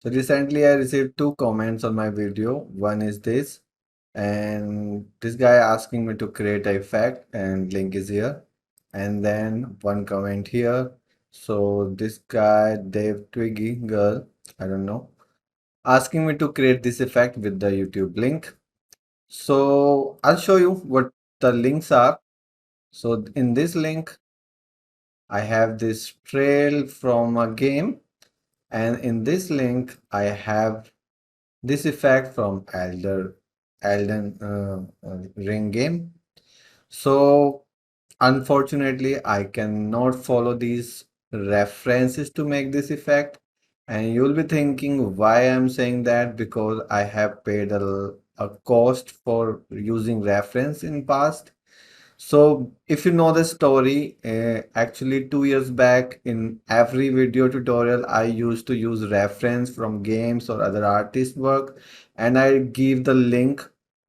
So recently I received two comments on my video. One is this, and this guy asking me to create a effect, and link is here. And then one comment here. So this guy, Dave Twiggy girl, I don't know, asking me to create this effect with the YouTube link. So I'll show you what the links are. So in this link, I have this trail from a game, and in this link, I have this effect from Elden Ring game. So unfortunately, I cannot follow these references to make this effect. And you'll be thinking why I'm saying that, because I have paid a cost for using reference in past. So if you know the story, actually 2 years back in every video tutorial, I used to use reference from games or other artist work, and I give the link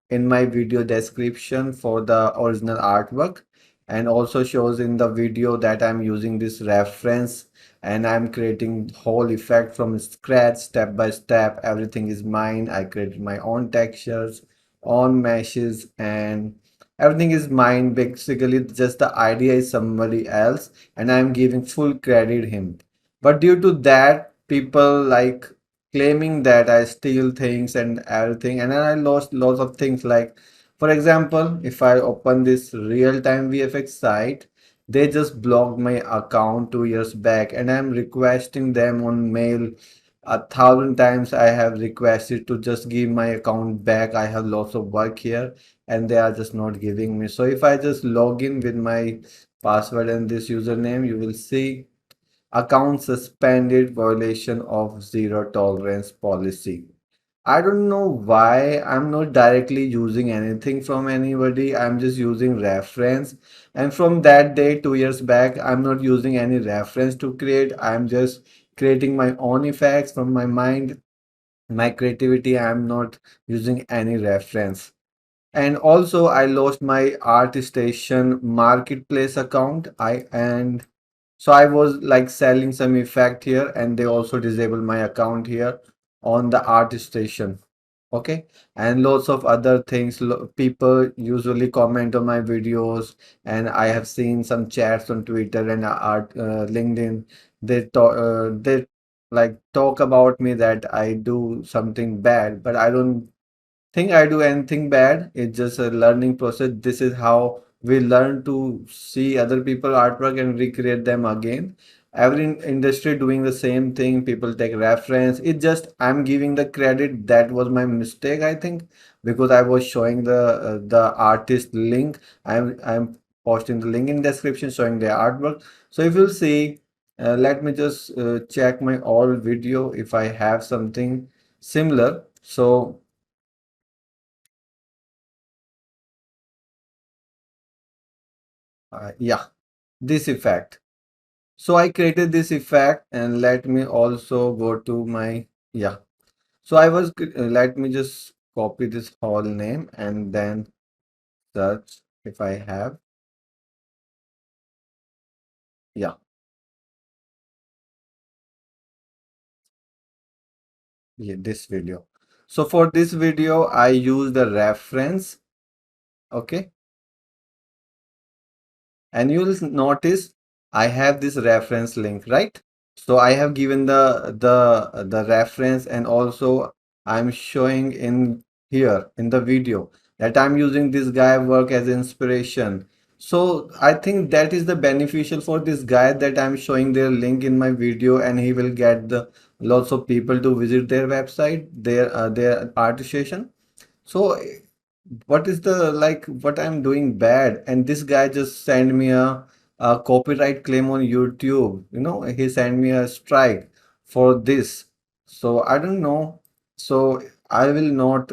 in my video description for the original artwork, and also shows in the video that I'm using this reference and I'm creating whole effect from scratch, step by step. Everything is mine. I created my own textures, own meshes, and everything is mine. Basically, just the idea is somebody else, and I'm giving full credit him. But due to that, people like claiming that I steal things and everything, and then I lost lots of things. Like, for example, if I open this real-time VFX site, they just blocked my account 2 years back, and I'm requesting them on mail 1,000 times. I have requested to just give my account back. I have lots of work here, and they are just not giving me. So if I just log in with my password and this username, you will see account suspended, violation of zero tolerance policy. I don't know why. I'm not directly using anything from anybody. I'm just using reference. And from that day, 2 years back, I'm not using any reference to create. I'm just creating my own effects from my mind, my creativity. I'm not using any reference. And also I lost my ArtStation marketplace account. I was like selling some effect here, and they also disabled my account here on the ArtStation. Okay, and lots of other things. People usually comment on my videos, and I have seen some chats on Twitter and LinkedIn. They like talk about me that I do something bad, but I don't think I do anything bad. It's just a learning process. This is how we learn to see other people artwork and recreate them again. Every industry doing the same thing. People take reference. It just I'm giving the credit. That was my mistake, I think, because I was showing the artist link. I'm posting the link in description showing their artwork. So if you'll see, let me just check my old video if I have something similar. So yeah, this effect. So I created this effect, and let me also go to my, yeah. So let me just copy this whole name and then search if I have, yeah, yeah, this video. So for this video, I use the reference, okay. And you'll notice I have this reference link, right? So I have given the reference, and also I'm showing in here in the video that I'm using this guy work as inspiration. So I think that is the beneficial for this guy, that I'm showing their link in my video, and he will get the lots of people to visit their website, their art station. So what is the like what I'm doing bad? And this guy just sent me a copyright claim on YouTube. He sent me a strike for this. So I don't know. So I will not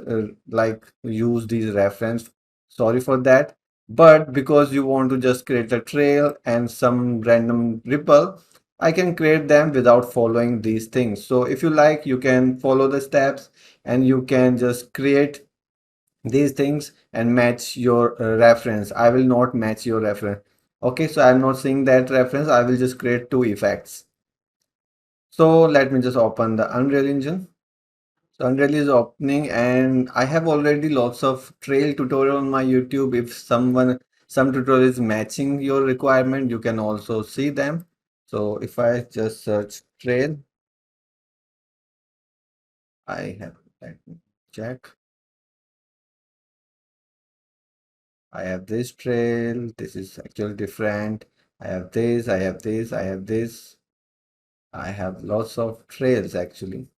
like use these reference. Sorry for that. But because you want to just create a trail and some random ripple, I can create them without following these things. So if you like, you can follow the steps, and you can just create these things and match your reference. I will not match your reference. Okay, so I'm not seeing that reference. I will just create two effects. So let me just open the Unreal Engine. So Unreal is opening and I have already lots of trail tutorial on my YouTube. If some tutorial is matching your requirement, you can also see them. So if I just search trail, I have, let me check. I have this trail. This is actually different. I have this, I have this, I have this. I have lots of trails actually.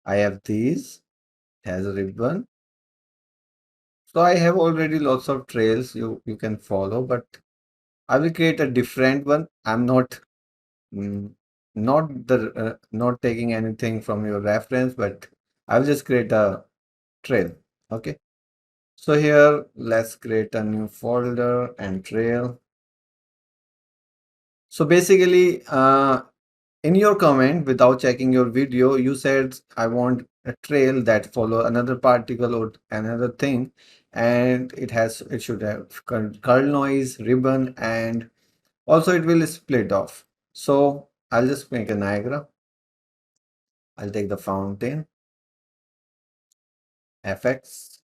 I have these, it has a ribbon. So I have already lots of trails you can follow, but I will create a different one. I'm not mm, not taking anything from your reference, but I'll just create a trail. Okay. So here let's create a new folder and trail. So basically, in your comment, without checking your video, you said I want a trail that follow another particle or another thing, and it should have curl noise, ribbon, and also it will split off. So I'll just make a Niagara. I'll take the fountain, FX,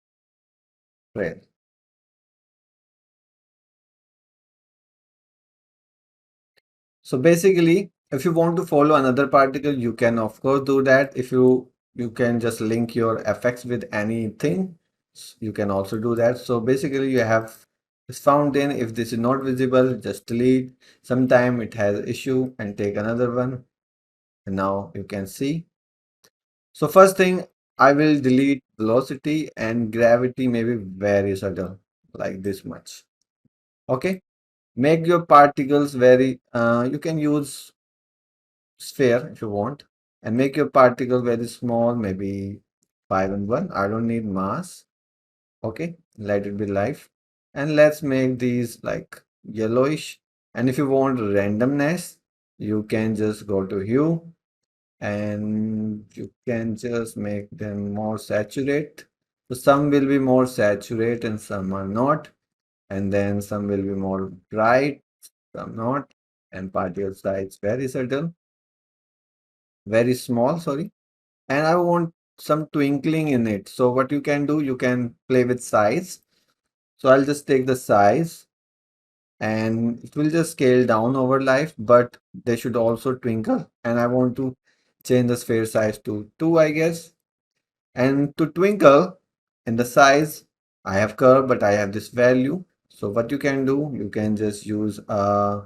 trail. So basically, if you want to follow another particle, you can of course do that. If you can just link your FX with anything, you can also do that. So basically, you have this fountain. If this is not visible, just delete. Sometime it has issue and take another one. And now you can see. So first thing, I will delete velocity and gravity maybe very subtle, like this much. Okay. Make your particles very, you can use sphere if you want, and make your particle very small, maybe 5 and 1. I don't need mass. Okay, let it be life. And let's make these like yellowish. And if you want randomness, you can just go to hue and you can just make them more saturate. So some will be more saturate and some are not. And then some will be more bright, some not. And particle size very subtle, very small, sorry. And I want some twinkling in it. So what you can do, you can play with size. So I'll just take the size and it will just scale down over life, but they should also twinkle. And I want to change the sphere size to 2, I guess. And to twinkle in the size, I have curve, but I have this value. So what you can do, you can just use a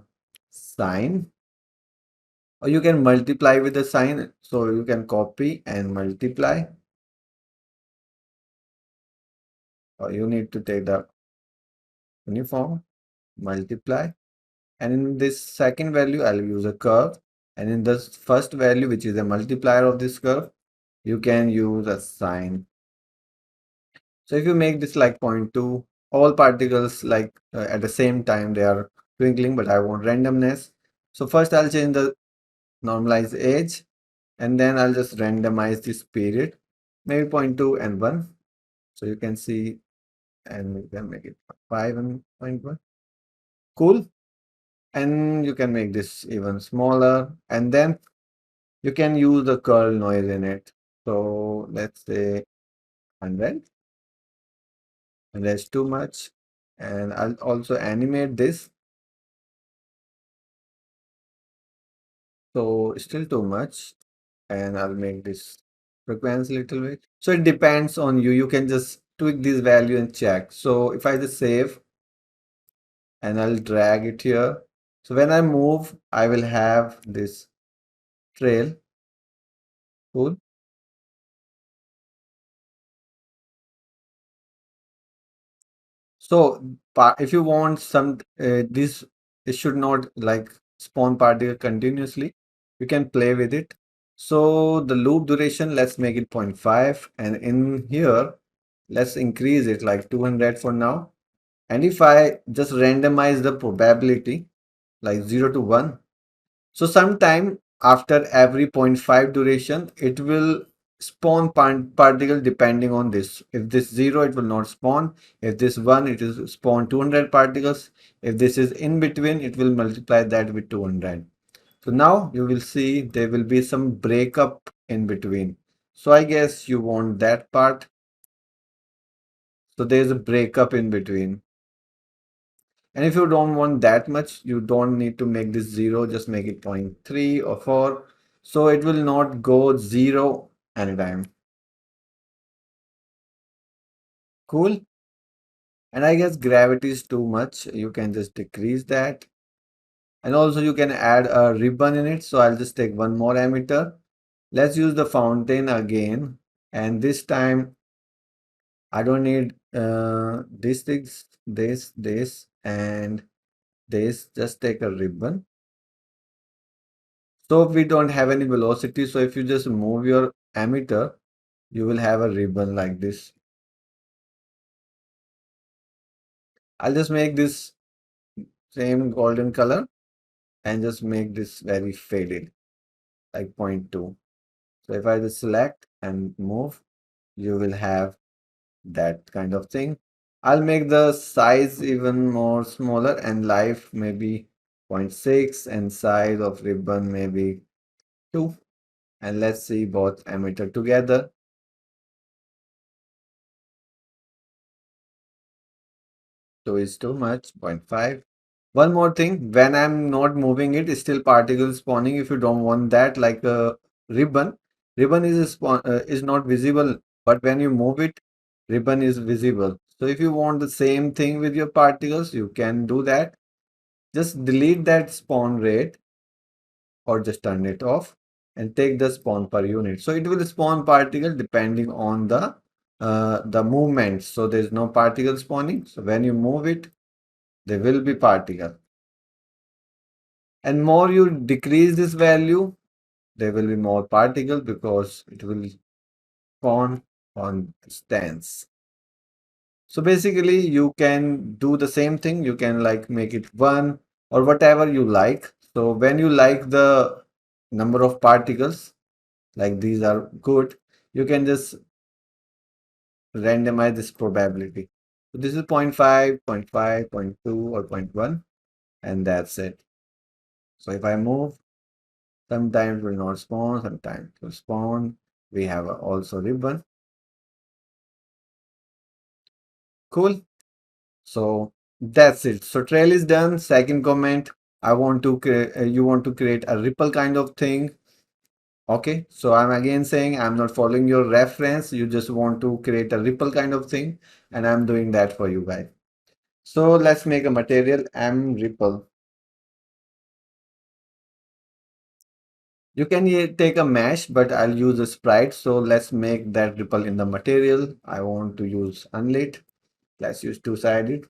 sign or you can multiply with the sign. So you can copy and multiply, or you need to take the uniform, multiply, and in this second value I'll use a curve, and in this first value, which is a multiplier of this curve, you can use a sign. So if you make this like 0.2, all particles like at the same time they are twinkling, but I want randomness. So first I'll change the normalize age, and then I'll just randomize this period, maybe 0.2 and 1. So you can see, and we can make it 5 and 0.1. Cool. And you can make this even smaller, and then you can use the curl noise in it. So let's say 100, and that's too much. And I'll also animate this. So still too much, and I'll make this frequency a little bit. So it depends on you. You can just tweak this value and check. So if I just save and I'll drag it here. So when I move, I will have this trail. Cool. So if you want some this, it should not like spawn particle continuously. You can play with it. So the loop duration, let's make it 0.5, and in here let's increase it like 200 for now. And if I just randomize the probability like 0 to 1, so sometime after every zero point 0.5 duration, it will spawn particle depending on this. If this 0, it will not spawn. If this 1, it is spawn 200 particles. If this is in between, it will multiply that with 200. So now you will see there will be some breakup in between. So I guess you want that part. So there's a breakup in between. And if you don't want that much, you don't need to make this 0, just make it 0.3 or 4. So it will not go 0 anytime. Cool. And I guess gravity is too much. You can just decrease that. And also you can add a ribbon in it. So I'll just take one more emitter. Let's use the fountain again. And this time I don't need these things, this, and this. Just take a ribbon. So we don't have any velocity. So if you just move your emitter, you will have a ribbon like this. I'll just make this same golden color and just make this very faded, like 0.2. So if I just select and move, you will have that kind of thing. I'll make the size even more smaller and life maybe 0.6 and size of ribbon maybe 2. And let's see both emitter together. 2 is too much, 0.5. One more thing, when I'm not moving it, it's still particle spawning. If you don't want that, like a ribbon is not visible, but when you move it, ribbon is visible. So if you want the same thing with your particles, you can do that. Just delete that spawn rate or just turn it off and take the spawn per unit. So it will spawn particle depending on the movement. So there's no particle spawning. So when you move it, there will be particle. And more you decrease this value, there will be more particle because it will spawn on stance. So basically you can do the same thing. You can like make it 1 or whatever you like. So when you like the number of particles, like these are good, you can just randomize this probability. So this is 0.5, 0.5, 0.2 or 0.1 and that's it. So if I move, sometimes will not spawn, sometimes will spawn. We have also ribbon. Cool. So that's it. So trail is done. Second comment, I want to you want to create a ripple kind of thing. Okay, so I'm again saying I'm not following your reference. You just want to create a ripple kind of thing, and I'm doing that for you guys. So let's make a material M ripple. You can take a mesh, but I'll use a sprite. So let's make that ripple in the material. I want to use unlit. Let's use two-sided.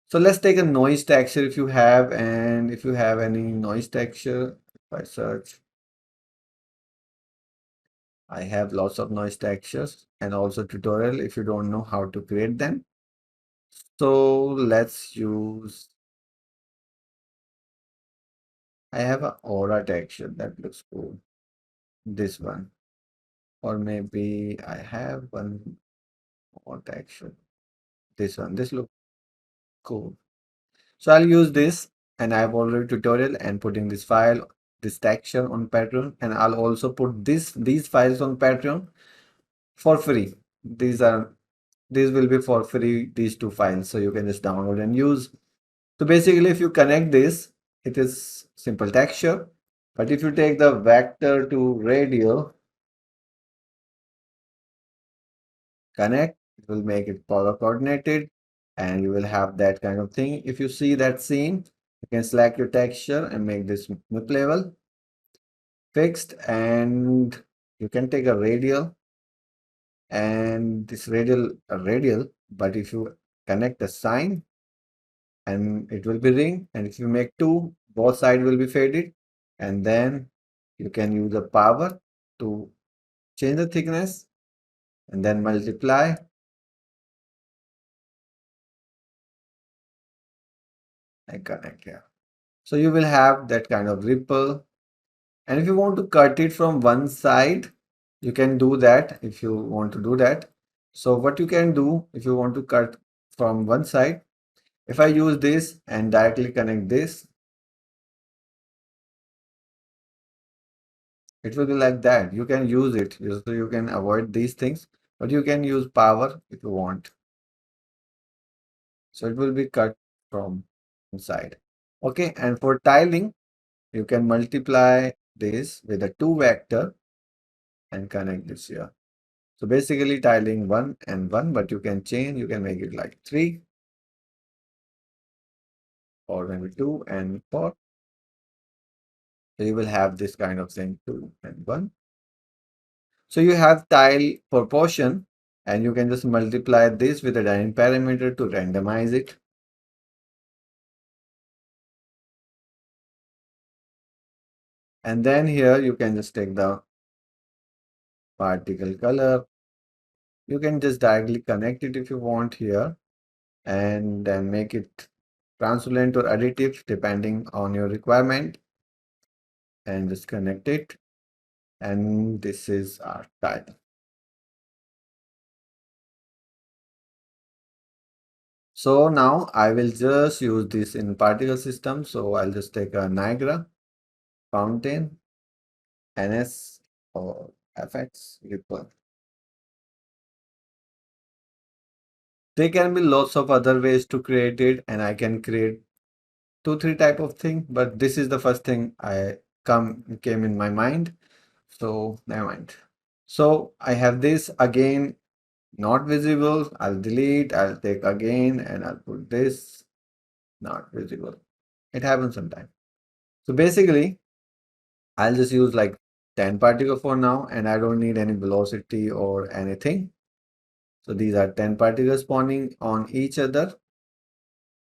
So let's take a noise texture if you have, and if you have any noise texture, if I search, I have lots of noise textures and also tutorial if you don't know how to create them. So let's use, I have an aura texture that looks cool. This one, or maybe I have one more texture. This one, this looks cool. So I'll use this and I have already tutorial and putting this file, this texture on Patreon, and I'll also put these files on Patreon for free. These will be for free, these two files, so you can just download and use. So basically if you connect this, it is simple texture, but if you take the vector to radial, connect, it will make it color coordinated and you will have that kind of thing. If you see that scene, you can select your texture and make this MIP level fixed, and you can take a radial and this radial, but if you connect the sign and it will be ring, and if you make two, both sides will be faded, and then you can use the power to change the thickness and then multiply and connect here. So you will have that kind of ripple. And if you want to cut it from one side, you can do that if you want to do that. So what you can do if you want to cut from one side, if I use this and directly connect this, It will be like that. You can use it, so you can avoid these things, but you can use power if you want. So it will be cut from inside. Okay, and for tiling, you can multiply this with a 2 vector and connect this here. So basically tiling 1 and 1, but you can change, you can make it like 3 or maybe 2 and 4. So you will have this kind of thing 2 and 1. So you have tile proportion and you can just multiply this with a dynamic parameter to randomize it. And then here you can just take the particle color. You can just directly connect it if you want here and then make it translucent or additive depending on your requirement and just connect it. And this is our tile. So now I will just use this in particle system. So I'll just take a Niagara fountain, NS or FX ripple. There can be lots of other ways to create it, and I can create 2, 3 type of thing, but this is the first thing I came in my mind. So never mind. So I have this again not visible. I'll delete, I'll take again, and I'll put this not visible. It happens sometimes. So basically, I'll just use like 10 particle for now, and I don't need any velocity or anything. So these are 10 particles spawning on each other.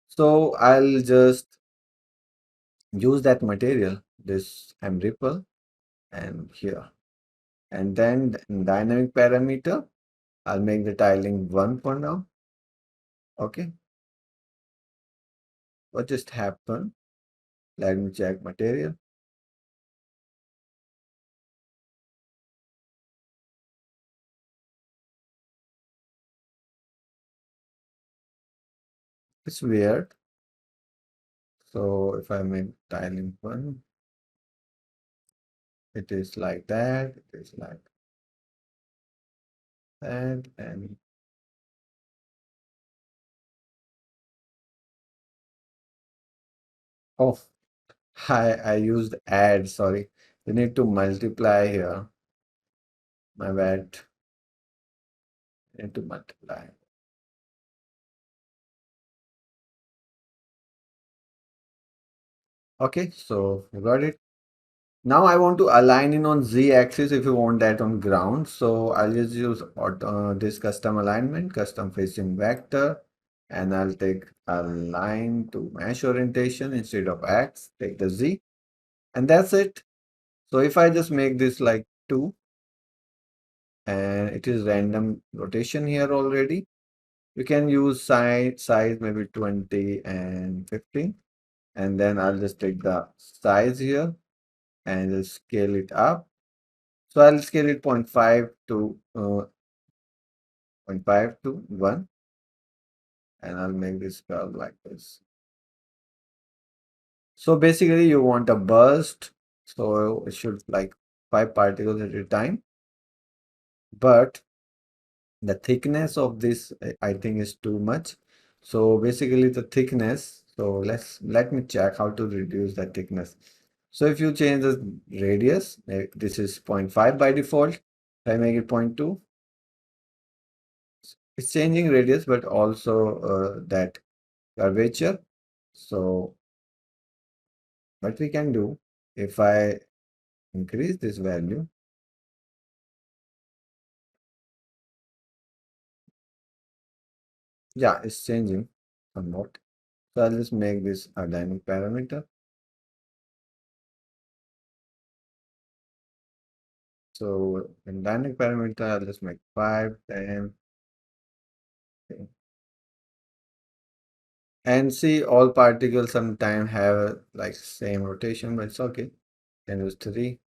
So I'll just use that material, this M ripple, and here. And then in dynamic parameter, I'll make the tiling 1 for now. Okay. What just happened? Let me check material. It's weird. So if I make tiling 1, it is like that, it is like that, and oh, I used add, sorry. You need to multiply here. My bad. You need to multiply. Okay, so you got it. Now I want to align in on Z axis if you want that on ground. So I'll just use this custom alignment, custom facing vector, and I'll take a line to mesh orientation instead of X, take the Z, and that's it. So if I just make this like 2, and it is random rotation here already, you can use size maybe 20 and 15, and then I'll just take the size here and just scale it up. So I'll scale it 0.5 to 0.5 to 1, and I'll make this curve like this. So basically you want a burst, so it should like 5 particles at a time, but the thickness of this I think is too much. So basically the thickness, so let me check how to reduce the thickness. So if you change the radius, this is 0.5 by default. If I make it 0.2, it's changing radius, but also that curvature. So what we can do, if I increase this value, yeah, it's changing somewhat. So I'll just make this a dynamic parameter. So in dynamic parameter, I'll just make 5, 10. Okay. And see, all particles sometimes have like same rotation, but it's okay. Can use 3.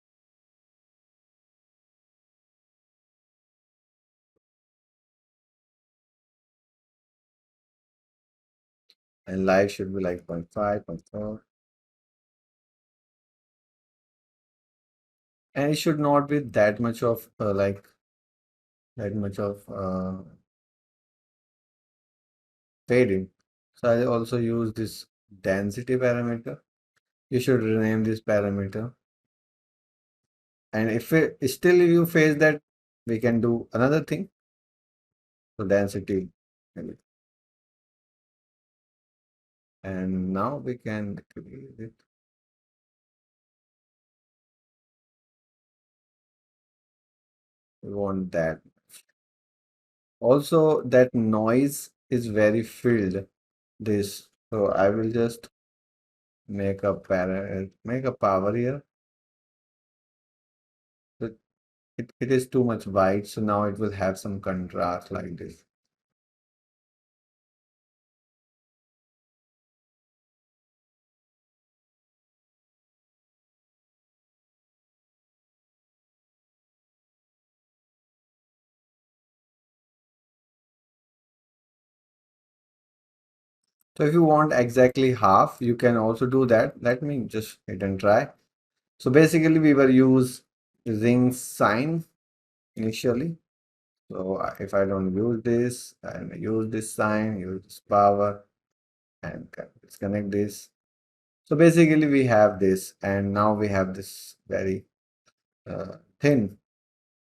And light should be like 0.5, 0.4. And it should not be that much of that much of fading. So I also use this density parameter. You should rename this parameter. And if it still you face that, we can do another thing. So density, and now we can create it. We want that. Also, that noise is very filled. This, so I will just make a power here. But it is too much white, so now it will have some contrast like this. So if you want exactly half, you can also do that. Let me just hit and try. So basically we were using sign initially. So if I don't use this, and use this sign, use this power, and disconnect this. So basically we have this, and now we have this very thin.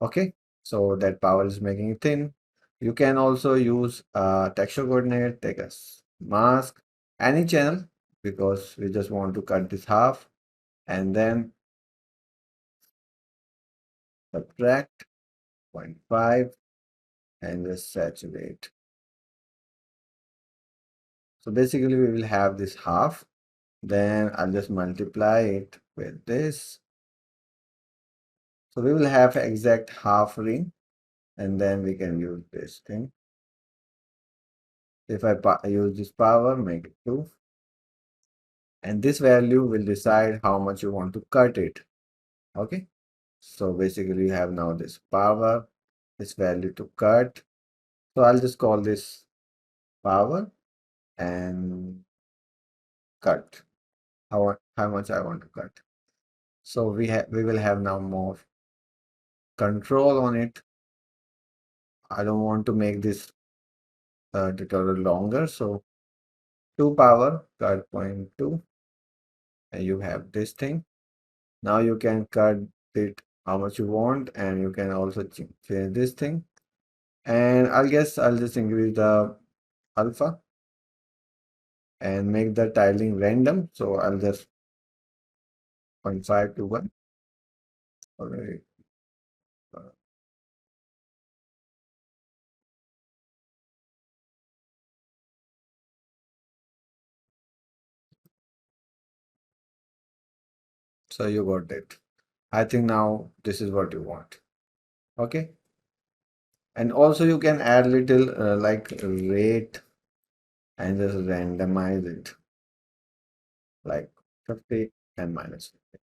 Okay, so that power is making it thin. You can also use texture coordinate, take a mask, any channel, because we just want to cut this half, and then subtract 0.5 and just saturate. So basically we will have this half, then I'll just multiply it with this. So we will have exact half ring, and then we can use this thing. If I use this power, make it 2. And this value will decide how much you want to cut it. Okay. So basically you have now this power, this value to cut. So I'll just call this power and cut. How much I want to cut. So we will have now more control on it. I don't want to make this tutorial longer. So 2 power cut 0.2, and you have this thing. Now you can cut it how much you want, and you can also change this thing. And I guess I'll just increase the alpha and make the tiling random. So I'll just 0.5 to 1. Already. So you got it. I think now this is what you want. Okay. And also you can add little like rate and just randomize it like 50 and minus 50.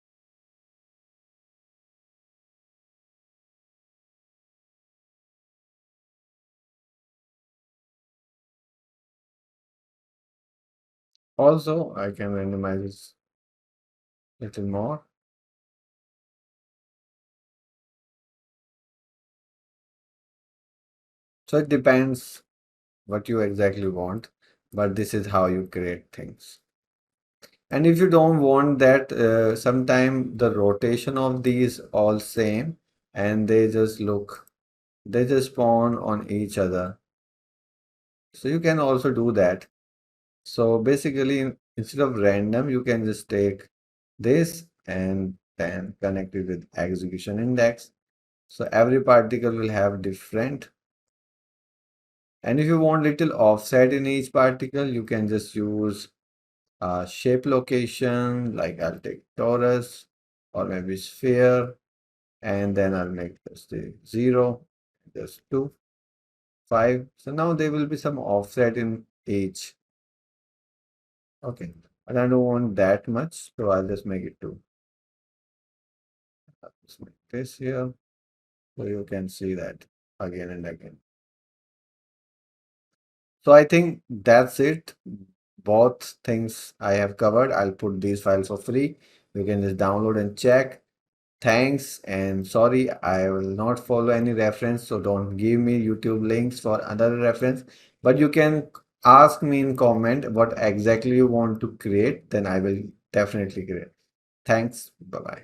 Also, I can randomize this little more. So it depends what you exactly want, but this is how you create things. And if you don't want that, sometime the rotation of these all same, and they just spawn on each other. So you can also do that. So basically, instead of random, you can just take this and then connect it with execution index. So every particle will have different. And if you want little offset in each particle, you can just use shape location, like I'll take torus or maybe sphere, and then I'll make this the 0, just 2, 5. So now there will be some offset in each. Okay, and I don't want that much, so I'll just make it 2. I'll just make this here, so you can see that again and again. So I think that's it. Both things I have covered. I'll put these files for free. You can just download and check. Thanks and sorry, I will not follow any reference, so don't give me YouTube links for other reference. But you can ask me in comment what exactly you want to create, then I will definitely create. Thanks. Bye bye.